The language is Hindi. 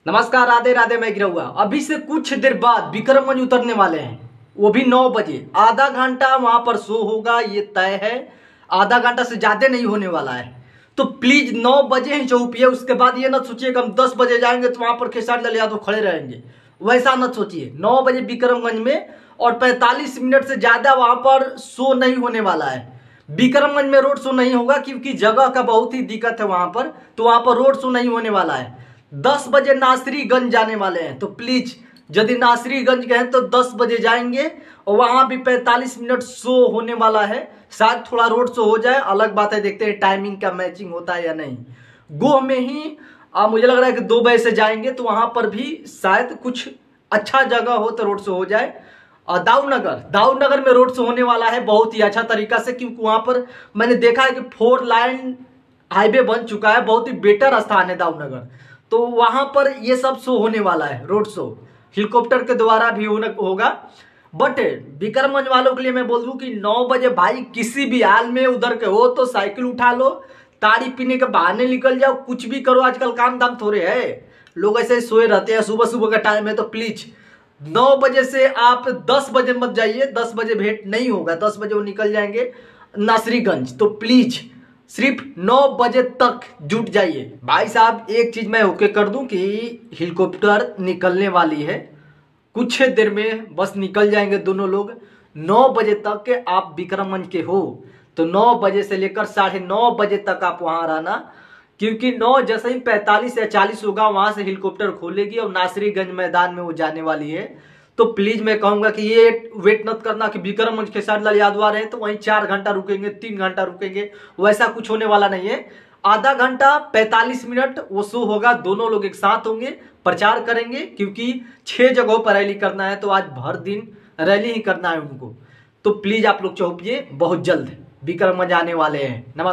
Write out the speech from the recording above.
नमस्कार, राधे राधे। मैं गिरा हुआ अभी से कुछ देर बाद विक्रमगंज उतरने वाले हैं, वो भी 9 बजे। आधा घंटा वहां पर शो होगा, ये तय है। आधा घंटा से ज्यादा नहीं होने वाला है, तो प्लीज 9 बजे ही चौपिए। उसके बाद ये ना सोचिए कि हम 10 बजे जाएंगे तो वहां पर खेसारी लाल यादव खड़े रहेंगे, वैसा मत सोचिए। 9 बजे विक्रमगंज में, और 45 मिनट से ज्यादा वहां पर शो नहीं होने वाला है। विक्रमगंज में रोड शो नहीं होगा क्योंकि जगह का बहुत ही दिक्कत है वहां पर, तो वहां पर रोड शो नहीं होने वाला है। 10 बजे नासरीगंज जाने वाले हैं, तो प्लीज यदि नासरीगंज गए तो 10 बजे जाएंगे, और वहां भी 45 मिनट शो होने वाला है। शायद थोड़ा रोड शो हो जाए, अलग बात है, देखते हैं टाइमिंग का मैचिंग होता है या नहीं। गोह में ही मुझे लग रहा है कि 2 बजे से जाएंगे, तो वहां पर भी शायद कुछ अच्छा जगह हो तो रोड शो हो जाए। और दाऊदनगर में रोड शो होने वाला है बहुत ही अच्छा तरीका से, क्योंकि वहां पर मैंने देखा है कि 4 लाइन हाईवे बन चुका है, बहुत ही बेटर स्थान है दाऊदनगर। तो वहां पर ये सब शो होने वाला है, रोड शो हेलीकॉप्टर के द्वारा भी होगा। बट विक्रमगंज वालों के लिए मैं बोल दूं कि 9 बजे भाई किसी भी हाल में उधर के हो तो साइकिल उठा लो, ताड़ी पीने के बहाने निकल जाओ, कुछ भी करो। आजकल काम दाम थोड़े है, लोग ऐसे सोए रहते हैं। सुबह सुबह का टाइम है, तो प्लीज 9 बजे से आप 10 बजे मत जाइए। 10 बजे भेंट नहीं होगा, 10 बजे वो निकल जाएंगे नासरीगंज। तो प्लीज सिर्फ 9 बजे तक जुट जाइए। भाई साहब, एक चीज मैं ओके कर दूं कि हेलीकॉप्टर निकलने वाली है कुछ देर में, बस निकल जाएंगे दोनों लोग। 9 बजे तक के आप विक्रमगंज के हो, तो 9 बजे से लेकर 9:30 बजे तक आप वहां रहना, क्योंकि 9 जैसे ही 45 या 40 होगा वहां से हेलीकॉप्टर खोलेगी और नासरीगंज मैदान में वो जाने वाली है। तो प्लीज मैं कहूंगा कि ये वेट मत करना कि विक्रमगंज खेसारी लाल यादव आ रहे हैं तो वहीं 4 घंटा रुकेंगे, 3 घंटा रुकेंगे, वैसा कुछ होने वाला नहीं है। आधा घंटा 45 मिनट वो शो होगा, दोनों लोग एक साथ होंगे, प्रचार करेंगे, क्योंकि 6 जगहों पर रैली करना है, तो आज भर दिन रैली ही करना है उनको। तो प्लीज आप लोग चौंकिए, बहुत जल्द विक्रमगंज आने वाले हैं। नमस्कार।